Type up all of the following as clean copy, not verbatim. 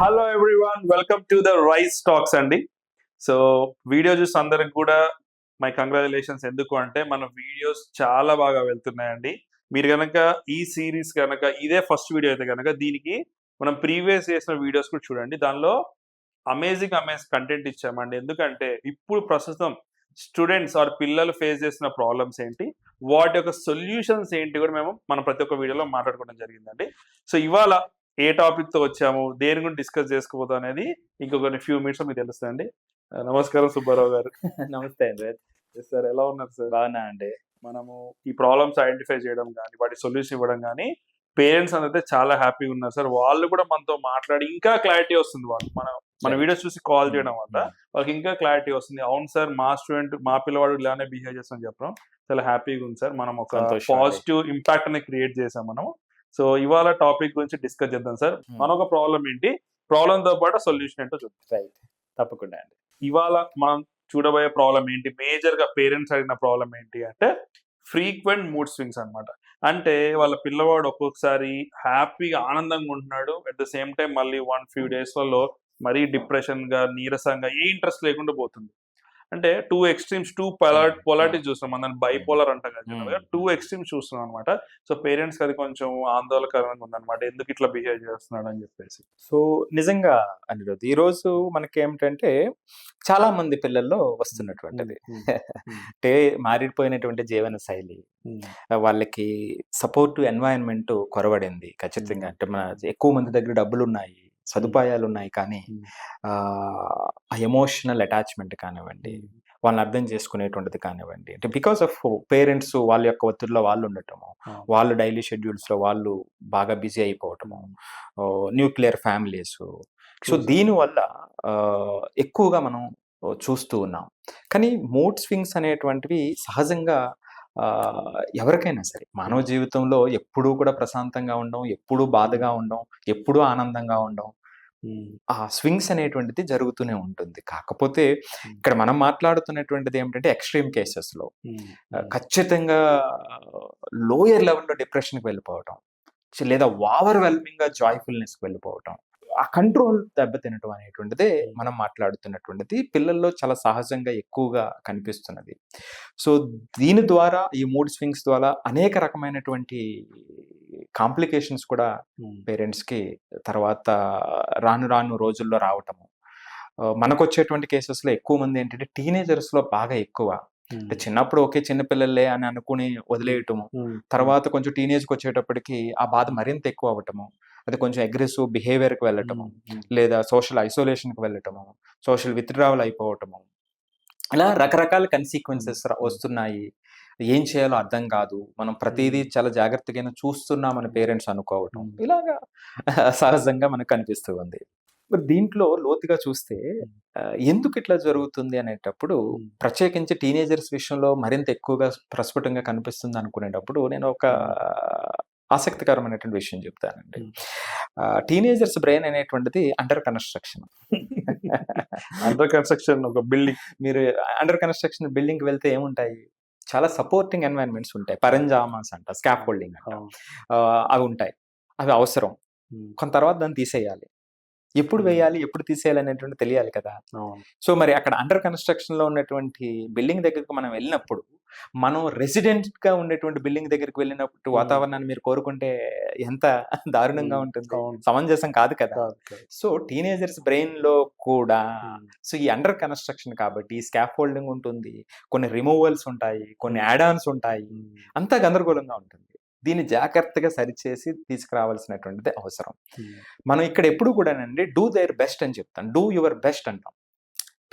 Hello everyone, welcome to the rice talks అండి. So video చూసి అందరికి కూడా మై కంగ్రాచులేషన్స్. ఎందుకు అంటే మన వీడియోస్ చాలా బాగా వెళ్తున్నాయండి. మీరు కనుక ఈ సిరీస్ కనుక ఇదే ఫస్ట్ వీడియో అయితే కనుక దీనికి మనం ప్రీవియస్ చేసిన వీడియోస్ కూడా చూడండి. దానిలో అమేజింగ్ కంటెంట్ ఇచ్చామండి. ఎందుకంటే ఇప్పుడు ప్రస్తుతం స్టూడెంట్స్ ఆర్ పిల్లలు ఫేస్ చేసిన ప్రాబ్లమ్స్ ఏంటి, వాటి యొక్క సొల్యూషన్స్ ఏంటి కూడా మనం ప్రతి ఒక్క వీడియోలో మాట్లాడుకోవడం జరిగిందండి. సో ఇవాళ ఏ టాపిక్ తో వచ్చాము, దేని గురించి డిస్కస్ చేసుకోబోతాం అనేది ఇంకొక ఫ్యూ మినిట్స్ మీకు తెలుస్తుందండి. నమస్కారం సుబ్బారావు గారు. నమస్తే అండి. సార్ ఎలా ఉన్నారు సార్? బాగున్నా అండి. మనము ఈ ప్రాబ్లమ్స్ ఐడెంటిఫై చేయడం కానీ వాటి సొల్యూషన్ ఇవ్వడం కానీ పేరెంట్స్ అయితే చాలా హ్యాపీగా ఉన్నారు సార్. వాళ్ళు కూడా మనతో మాట్లాడి ఇంకా క్లారిటీ వస్తుంది. వాళ్ళు మన వీడియోస్ చూసి కాల్ చేయడం వల్ల వాళ్ళకి ఇంకా క్లారిటీ వస్తుంది. అవును సార్, మా స్టూడెంట్ మా పిల్లవాడు ఇలానే బిహేవ్ చేస్తామని చెప్పడం చాలా హ్యాపీగా ఉంది సార్. మనం ఒక పాజిటివ్ ఇంపాక్ట్ అనేది క్రియేట్ చేసాం మనం. సో ఇవాళ టాపిక్ గురించి డిస్కస్ చేద్దాం సార్. మనొక ప్రాబ్లం ఏంటి, ప్రాబ్లం తో పాటు సొల్యూషన్ ఏంటో చూద్దాం. రైట్, తప్పకుండా అండి. ఇవాళ మనం చూడబోయే ప్రాబ్లం ఏంటి, మేజర్ గా పేరెంట్స్ అడిగిన ప్రాబ్లం ఏంటి అంటే ఫ్రీక్వెంట్ మూడ్ స్వింగ్స్ అన్నమాట. అంటే వాళ్ళ పిల్లవాడు ఒక్కొక్కసారి హ్యాపీగా ఆనందంగా ఉంటున్నాడు, అట్ ద సేమ్ టైం మళ్ళీ ఫ్యూ డేస్ లలో మరీ డిప్రెషన్ గా నీరసంగా ఏ ఇంట్రెస్ట్ లేకుండా పోతుంది. అంటే టూ ఎక్స్ట్రీమ్స్, టూ పొలారిటీస్ చూస్తున్నాం. మనం బైపోలర్ అంటాం కదా, టూ ఎక్స్ట్రీమ్స్ చూస్తున్నాం అనమాట. సో పేరెంట్స్ అది కొంచెం ఆందోళనకరంగా ఉందన్నమాట, ఎందుకు ఇట్లా బిహేవ్ చేస్తున్నాడు అని చెప్పేసి. సో నిజంగా అనిరుద్, ఈ రోజు మనకి ఏమిటంటే చాలా మంది పిల్లల్లో వస్తున్నటువంటిది అంటే మారిపోయినటువంటి జీవన శైలి, వాళ్ళకి సపోర్టివ్ ఎన్వైరన్మెంట్ కొరవడింది ఖచ్చితంగా. అంటే మన ఎక్కువ మంది దగ్గర డబ్బులు ఉన్నాయి, సదుపాయాలు ఉన్నాయి, కానీ ఆ ఎమోషనల్ అటాచ్మెంట్ కానివ్వండి, వాళ్ళని అర్థం చేసుకునేటువంటిది కానివ్వండి, అంటే బికాస్ ఆఫ్ పేరెంట్స్ వాళ్ళ యొక్క ఒత్తిడిలో వాళ్ళు ఉండటము, వాళ్ళు డైలీ షెడ్యూల్స్ లో వాళ్ళు బాగా బిజీ అయిపోవటము, న్యూక్లియర్ ఫ్యామిలీస్. సో దీనివల్ల ఎక్కువగా మనం చూస్తూ ఉన్నాం. కానీ మూడ్ స్వింగ్స్ అనేటువంటివి సహజంగా ఎవరికైనా సరే మానవ జీవితంలో ఎప్పుడూ కూడా ప్రశాంతంగా ఉండడం, ఎప్పుడూ బాధగా ఉండడం, ఎప్పుడూ ఆనందంగా ఉండడం, ఆ స్వింగ్స్ అనేటువంటిది జరుగుతూనే ఉంటుంది. కాకపోతే ఇక్కడ మనం మాట్లాడుతున్నటువంటిది ఏమిటంటే ఎక్స్ట్రీమ్ కేసెస్ లో ఖచ్చితంగా లోయర్ లెవెల్లో డిప్రెషన్కి వెళ్ళిపోవటం, లేదా ఓవర్ వెల్మింగ్ గా జాయ్ఫుల్నెస్ కి వెళ్ళిపోవటం, ఆ కంట్రోల్ దెబ్బతినటం అనేటువంటిదే మనం మాట్లాడుతున్నటువంటిది పిల్లల్లో చాలా సహజంగా ఎక్కువగా కనిపిస్తున్నది. సో దీని ద్వారా, ఈ మూడ్ స్వింగ్స్ ద్వారా అనేక రకమైనటువంటి కాంప్లికేషన్స్ కూడా పేరెంట్స్ కి తర్వాత రాను రాను రోజుల్లో రావటము. మనకు వచ్చేటువంటి కేసెస్ లో ఎక్కువ మంది ఏంటంటే టీనేజర్స్ లో బాగా ఎక్కువ. అంటే చిన్నప్పుడు ఓకే చిన్నపిల్లలే అని అనుకుని వదిలేయటము, తర్వాత కొంచెం టీనేజ్కి వచ్చేటప్పటికి ఆ బాధ మరింత ఎక్కువ అవ్వటము, అది కొంచెం అగ్రెసివ్ బిహేవియర్కి వెళ్ళటము, లేదా సోషల్ ఐసోలేషన్కి వెళ్ళటము, సోషల్ విత్డ్రావల్ అయిపోవటము, ఇలా రకరకాల కన్సిక్వెన్సెస్ వస్తున్నాయి. ఏం చేయాలో అర్థం కాదు, మనం ప్రతిదీ చాలా జాగ్రత్తగా చూస్తున్నామని పేరెంట్స్ అనుకోవటం, ఇలాగా సహజంగా మనకు కనిపిస్తూ ఉంది. మరి దీంట్లో లోతుగా చూస్తే ఎందుకు ఇట్లా జరుగుతుంది అనేటప్పుడు, ప్రత్యేకించి టీనేజర్స్ విషయంలో మరింత ఎక్కువగా ప్రస్ఫుటంగా కనిపిస్తుంది అనుకునేటప్పుడు నేను ఒక ఆసక్తికరమైనటువంటి విషయం చెప్తానండి. టీనేజర్స్ బ్రెయిన్ అనేటువంటిది అండర్ కన్స్ట్రక్షన్. అండర్ కన్స్ట్రక్షన్ ఒక బిల్డింగ్, మీరు అండర్ కన్స్ట్రక్షన్ బిల్డింగ్ వెళ్తే ఏముంటాయి, చాలా సపోర్టింగ్ ఎన్వైరన్మెంట్స్ ఉంటాయి, పరంజామాస్ అంట, స్కాప్ హోల్డింగ్ అంట, అవి ఉంటాయి. అవి అవసరం. కొంత తర్వాత దాన్ని తీసేయాలి. ఎప్పుడు వేయాలి, ఎప్పుడు తీసేయాలి అనేటువంటి తెలియాలి కదా. సో మరి అక్కడ అండర్ కన్స్ట్రక్షన్ లో ఉన్నటువంటి బిల్డింగ్ దగ్గరికి మనం వెళ్ళినప్పుడు, మనం రెసిడెంట్ గా ఉండేటువంటి బిల్డింగ్ దగ్గరికి వెళ్ళినప్పుడు వాతావరణాన్ని మీరు కోరుకుంటే ఎంత దారుణంగా ఉంటుంది, సమంజసం కాదు కదా. సో టీనేజర్స్ బ్రెయిన్ లో కూడా సో ఈ అండర్ కన్స్ట్రక్షన్ కాబట్టి స్కాప్ హోల్డింగ్ ఉంటుంది, కొన్ని రిమూవల్స్ ఉంటాయి, కొన్ని యాడ్ ఆన్స్ ఉంటాయి, అంతా గందరగోళంగా ఉంటుంది. దీన్ని జాగ్రత్తగా సరిచేసి తీసుకురావాల్సినటువంటిది అవసరం. మనం ఇక్కడ ఎప్పుడు కూడానండి డూ దేర్ బెస్ట్ అని చెప్తాం, డూ యువర్ బెస్ట్ అంటాం.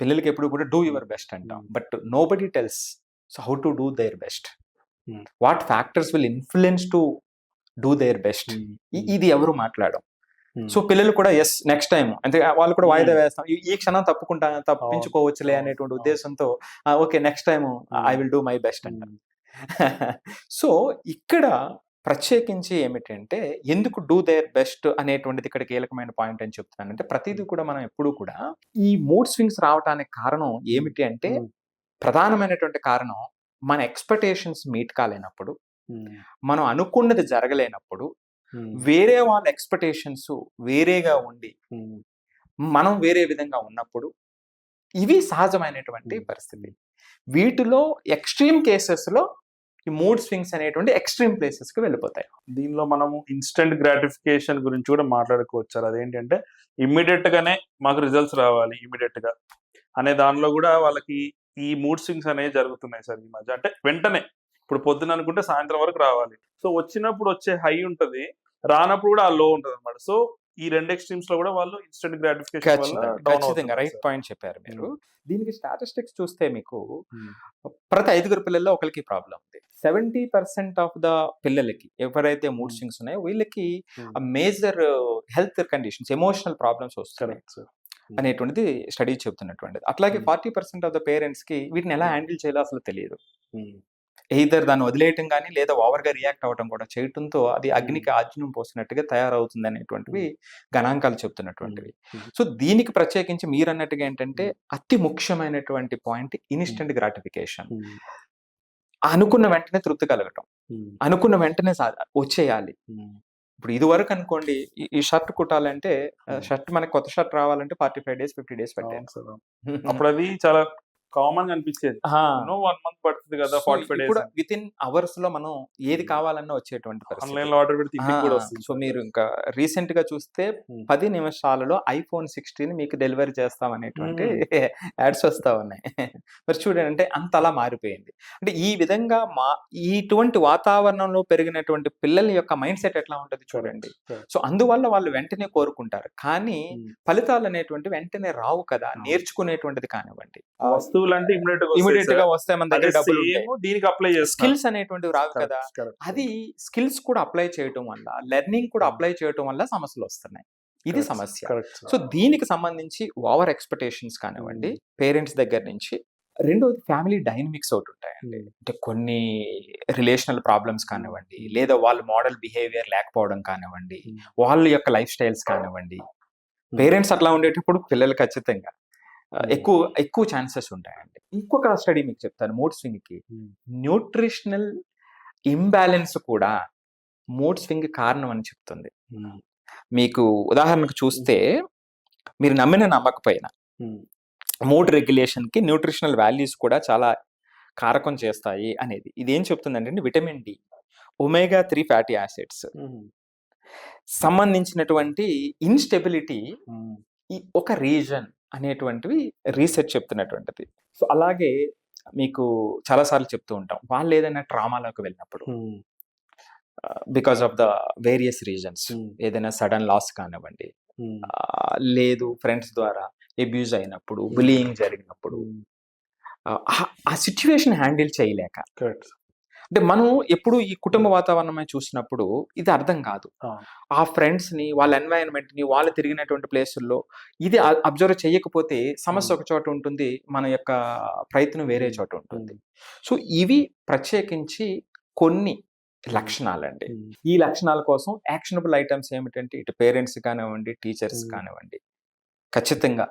పిల్లలకి ఎప్పుడు కూడా డూ యువర్ బెస్ట్ అంటాం, but nobody tells so how to do their best, what factors will influence to do their best, ఇది ఎవరు మాట్లాడడం. సో పిల్లలు కూడా ఎస్ నెక్స్ట్ టైం అంటే వాళ్ళు కూడా వాయిదా వేస్తాం, ఈ క్షణం తప్పించుకోవచ్చులే అనేటువంటి ఉద్దేశంతో okay next time I will do my best అంటారు. సో ఇక్కడ ప్రత్యేకించి ఏమిటంటే ఎందుకు డూ దేర్ బెస్ట్ అనేటువంటిది ఇక్కడ కీలకమైన పాయింట్ అని చెప్తున్నానంటే, ప్రతిదీ కూడా మనం ఎప్పుడూ కూడా ఈ మూడ్ స్వింగ్స్ రావడానికి కారణం ఏమిటి అంటే, ప్రధానమైనటువంటి కారణం మన ఎక్స్పెక్టేషన్స్ మీట్ కాలేనప్పుడు, మనం అనుకున్నది జరగలేనప్పుడు, వేరే వాళ్ళ ఎక్స్పెక్టేషన్స్ వేరేగా ఉండి మనం వేరే విధంగా ఉన్నప్పుడు ఇవి సహజమైనటువంటి పరిస్థితి. వీటిలో ఎక్స్ట్రీమ్ కేసెస్లో ఈ మూడ్ స్వింగ్స్ అనేటువంటి ఎక్స్ట్రీమ్ ప్లేసెస్కి వెళ్ళిపోతాయి. దీనిలో మనము ఇన్స్టెంట్ గ్రాటిఫికేషన్ గురించి కూడా మాట్లాడుకోవచ్చు. అదేంటంటే ఇమ్మీడియట్ గానే మాకు రిజల్ట్స్ రావాలి ఇమ్మీడియట్ గా అనే దానిలో కూడా వాళ్ళకి ఈ మూడ్ స్వింగ్స్ అనేవి జరుగుతున్నాయి సార్ ఈ మధ్య. అంటే వెంటనే ఇప్పుడు పొద్దున అనుకుంటే సాయంత్రం వరకు రావాలి. సో వచ్చినప్పుడు వచ్చే హై ఉంటది, రానప్పుడు కూడా ఆ లో ఉంటది అనమాట. సో ఈ రెండు ఎక్స్ట్రీమ్స్ లో కూడా వాళ్ళు ఇన్స్టెంట్ గ్రాటిఫికేషన్ వల్ల డౌన్ ఖచ్చితంగా రైట్ పాయింట్ చెప్పారు మీరు. దీనికి స్టాటిస్టిక్స్ చూస్తే మీకు ప్రతి 5 పిల్లల్లో ఒకరికి ప్రాబ్లం ఉంది. 70% ఆఫ్ ద పిల్లలకి ఎవరైతే మూడ్ స్వింగ్స్ ఉన్నాయో వీళ్ళకి major health conditions, emotional problems వస్తున్నాయి అనేటువంటిది స్టడీ చెబుతున్నటువంటిది. అట్లాగే 40% ఆఫ్ ద పేరెంట్స్ కి వీటిని ఎలా హ్యాండిల్ చేయాలో అసలు తెలియదు. ఎయిదర్ దాన్ని వదిలేయటం కానీ లేదా ఓవర్గా రియాక్ట్ అవ్వడం కూడా చేయటంతో అది అగ్నికి ఆజ్యం పోసినట్టుగా తయారవుతుంది అనేటువంటివి గణాంకాలు చెప్తున్నటువంటివి. సో దీనికి ప్రత్యేకించి మీరు అన్నట్టుగా ఏంటంటే అతి ముఖ్యమైనటువంటి పాయింట్ ఇన్స్టెంట్ గ్రాటిఫికేషన్. అనుకున్న వెంటనే తృప్తి కలగటం, అనుకున్న వెంటనే వచ్చేయాలి. ఇప్పుడు ఇది వరకు అనుకోండి ఈ షర్ట్ కుట్టాలంటే షర్ట్ మనకి కొత్త షర్ట్ రావాలంటే 45 days 50 days పెట్టాను. అప్పుడు అది చాలా కామన్ గా అనిపించేది. 1 month పడుతుంది కదా, 45 days. విత్ ఇన్ అవర్స్ లో మనం ఏది కావాలన్నా వచ్చేటువంటి ఆన్లైన్ లో ఆర్డర్ పెడితే ఇంటికి కూడా వస్తుంది. సో మీరు ఇంకా రీసెంట్ గా చూస్తే 10 నిమిషాలలో iPhone 16 మీకు డెలివరీ చేస్తాం అనేటువంటి యాడ్స్ వస్తా ఉన్నాయి. మరి చూడండి, అంటే అంతలా మారిపోయింది. అంటే ఈ విధంగా ఇటువంటి వాతావరణంలో పెరిగినటువంటి పిల్లల యొక్క మైండ్ సెట్ ఎట్లా ఉంటుంది చూడండి. సో అందువల్ల వాళ్ళు వెంటనే కోరుకుంటారు, కానీ ఫలితాలు అనేటువంటి వెంటనే రావు కదా. నేర్చుకునేటువంటిది కానివ్వండి, వస్తువులు అంటే ఇమీడియట్ గా వస్తే మన దగ్గర డబ్బులు దీనికి అప్లై చేస్తాం, స్కిల్స్ అనేటువంటివి రావు కదా. అది స్కిల్స్ కూడా అప్లై చేయటం వల్ల, లెర్నింగ్ కూడా అప్లై చేయటం వల్ల సమస్యలు వస్తున్నాయి. ఇది సమస్య. సో దీనికి సంబంధించి ఓవర్ ఎక్స్పెక్టేషన్స్ కానివ్వండి పేరెంట్స్ దగ్గర నుంచి. రెండోది ఫ్యామిలీ డైనమిక్స్ ఒకటి ఉంటాయండి. అంటే కొన్ని రిలేషనల్ ప్రాబ్లమ్స్ కానివ్వండి, లేదా వాళ్ళ మోడల్ బిహేవియర్ లేకపోవడం కానివ్వండి, వాళ్ళ యొక్క లైఫ్ స్టైల్స్ కానివ్వండి. పేరెంట్స్ అట్లా ఉండేటప్పుడు పిల్లలు ఖచ్చితంగా ఎక్కువ ఛాన్సెస్ ఉంటాయండి. ఇంకొక స్టడీ మీకు చెప్తాను మూడ్ స్వింగ్ కి. న్యూట్రిషనల్ ఇంబ్యాలెన్స్ కూడా మూడ్ స్వింగ్ కారణం అని చెప్తుంది. మీకు ఉదాహరణకు చూస్తే, మీరు నమ్మకపోయినా మూడ్ రెగ్యులేషన్ కి న్యూట్రిషనల్ వాల్యూస్ కూడా చాలా కారకం చేస్తాయి అనేది. ఇదేం చెప్తుందంటే vitamin D, omega 3 fatty acids సంబంధించినటువంటి ఇన్స్టెబిలిటీ ఈ ఒక రీజన్ అనేటువంటివి రీసెర్చ్ చెప్తున్నటువంటిది. సో అలాగే మీకు చాలాసార్లు చెప్తూ ఉంటాం, వాళ్ళు ఏదైనా ట్రామాలోకి వెళ్ళినప్పుడు because of the various reasons, ఏదైనా సడన్ లాస్ కానివ్వండి, లేదు ఫ్రెండ్స్ ద్వారా అబ్యూజ్ అయినప్పుడు, బులియింగ్ జరిగినప్పుడు, ఆ సిచ్యువేషన్ హ్యాండిల్ చేయలేక, అంటే మనం ఎప్పుడు ఈ కుటుంబ వాతావరణమే చూసినప్పుడు ఇది అర్థం కాదు. ఆ ఫ్రెండ్స్ ని, వాళ్ళ ఎన్వైరన్మెంట్ ని, వాళ్ళు తిరిగినటువంటి ప్లేసుల్లో ఇది అబ్జర్వ్ చేయకపోతే సమస్య ఒక చోట ఉంటుంది, మన యొక్క ప్రయత్నం వేరే చోట ఉంటుంది. సో ఇవి ప్రత్యేకించి కొన్ని లక్షణాలండి. ఈ లక్షణాల కోసం యాక్షనబుల్ ఐటమ్స్ ఏమిటంటే, ఇటు పేరెంట్స్ కానివ్వండి, టీచర్స్ కానివ్వండి, ఖచ్చితంగా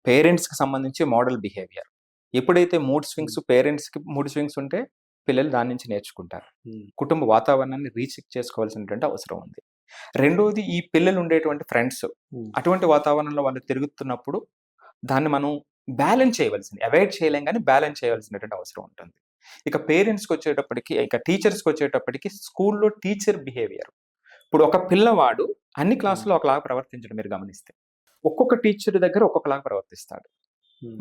పేరెంట్స్ కి సంబంధించి మోడల్ బిహేవియర్. ఎప్పుడైతే మూడ్ స్వింగ్స్, పేరెంట్స్ కి మూడ్ స్వింగ్స్ ఉంటే పిల్లలు దాని నుంచి నేర్చుకుంటారు. కుటుంబ వాతావరణాన్ని రీచెక్ చేసుకోవాల్సినటువంటి అవసరం ఉంది. రెండోది, ఈ పిల్లలు ఉండేటువంటి ఫ్రెండ్స్, అటువంటి వాతావరణంలో వాళ్ళు తిరుగుతున్నప్పుడు దాన్ని మనం బ్యాలెన్స్ చేయవలసింది, అవాయిడ్ చేయలేం కానీ బ్యాలెన్స్ చేయవలసినటువంటి అవసరం ఉంటుంది. ఇక పేరెంట్స్కి వచ్చేటప్పటికి, ఇక టీచర్స్కి వచ్చేటప్పటికి, స్కూల్లో టీచర్ బిహేవియర్. ఇప్పుడు ఒక పిల్లవాడు అన్ని క్లాసుల్లో ఒకలాగా ప్రవర్తించడం మీరు గమనిస్తే, ఒక్కొక్క టీచర్ దగ్గర ఒక్కొక్కలాగా ప్రవర్తిస్తాడు.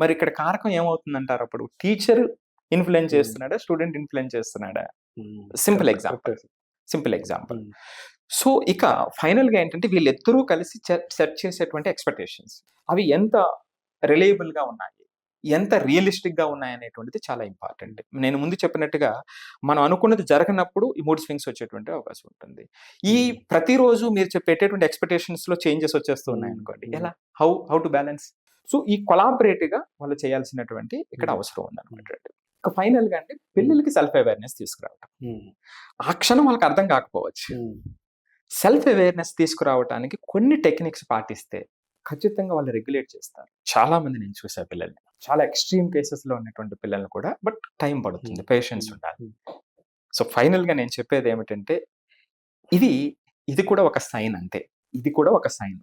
మరి ఇక్కడ కారకం ఏమవుతుందంటారు? అప్పుడు టీచర్ ఇన్ఫ్లుయెన్స్ చేస్తున్నాడా, స్టూడెంట్ ఇన్ఫ్లుయెన్స్ చేస్తున్నాడా? Simple example. సో ఇక ఫైనల్ గా ఏంటంటే, వీళ్ళిద్దరూ కలిసి సెట్ చేసేటువంటి ఎక్స్పెక్టేషన్స్ అవి ఎంత రిలయబుల్ గా ఉన్నాయి, ఎంత రియలిస్టిక్ గా ఉన్నాయి అనేటువంటిది చాలా ఇంపార్టెంట్. నేను ముందు చెప్పినట్టుగా మనం అనుకున్నది జరగనప్పుడు ఈ మూడ్ స్వింగ్స్ వచ్చేటువంటి అవకాశం ఉంటుంది. ఈ ప్రతిరోజు మీరు పెట్టేటువంటి ఎక్స్పెక్టేషన్స్ లో చేంజెస్ వచ్చేస్తూ ఉన్నాయి అనుకోండి, ఎలా హౌ టు బ్యాలెన్స్? సో ఈ కొలాబరేట్ గా వాళ్ళు చేయాల్సినటువంటి ఇక్కడ అవసరం ఉందన్నమాట. ఇక ఫైనల్ గా అంటే పిల్లలకి సెల్ఫ్ అవేర్నెస్ తీసుకురావటం. ఆ క్షణం వాళ్ళకి అర్థం కాకపోవచ్చు. సెల్ఫ్ అవేర్నెస్ తీసుకురావటానికి కొన్ని టెక్నిక్స్ పాటిస్తే ఖచ్చితంగా వాళ్ళు రెగ్యులేట్ చేస్తారు. చాలా మంది నేను చూసా పిల్లల్ని, చాలా ఎక్స్ట్రీమ్ కేసెస్ లో ఉన్నటువంటి పిల్లల్ని కూడా. బట్ టైం పడుతుంది, పేషెన్స్ ఉండాలి. సో ఫైనల్ గా నేను చెప్పేది ఏమిటంటే, ఇది కూడా ఒక సైన్, అంతే. ఇది కూడా ఒక సైన్.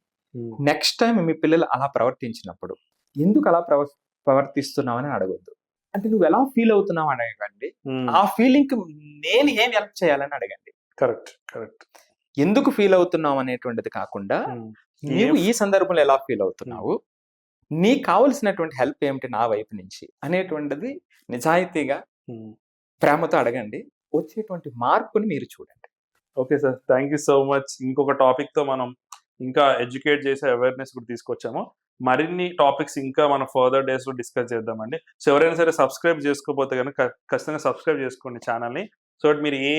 నెక్స్ట్ టైం మీ పిల్లలు అలా ప్రవర్తించినప్పుడు ఎందుకు అలా ప్రవర్తిస్తున్నావు అని అడగొద్దు. అంటే నువ్వు ఎలా ఫీల్ అవుతున్నావు అని అడగండి. ఆ ఫీలింగ్ నేను ఏం హెల్ప్ చేయాలని అడగండి. Correct correct. ఎందుకు ఫీల్ అవుతున్నావు అనేటువంటిది కాకుండా నీవు ఈ సందర్భంలో ఎలా ఫీల్ అవుతున్నావు, నీకు కావలసినటువంటి హెల్ప్ ఏమిటి నా వైపు నుంచి అనేటువంటిది నిజాయితీగా ప్రేమతో అడగండి. వచ్చేటువంటి మార్పుని మీరు చూడండి. Okay sir, thank you so much. ఇంకొక టాపిక్ తో మనం ఇంకా ఎడ్యుకేట్ చేసే అవేర్నెస్ కూడా తీసుకొచ్చాము. మరిన్ని టాపిక్స్ ఇంకా మనం ఫర్దర్ డేస్ లో డిస్కస్ చేద్దామండి. సో ఎవరైనా సరే సబ్స్క్రైబ్ చేసుకోకపోతే కనుక ఖచ్చితంగా సబ్స్క్రైబ్ చేసుకోండి ఛానల్ని, సో దట్ మీరు ఏ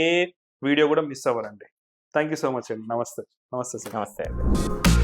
వీడియో కూడా మిస్ అవ్వరండి. థ్యాంక్ యూ సో మచ్ అండి. నమస్తే. నమస్తే సార్. నమస్తే అండి.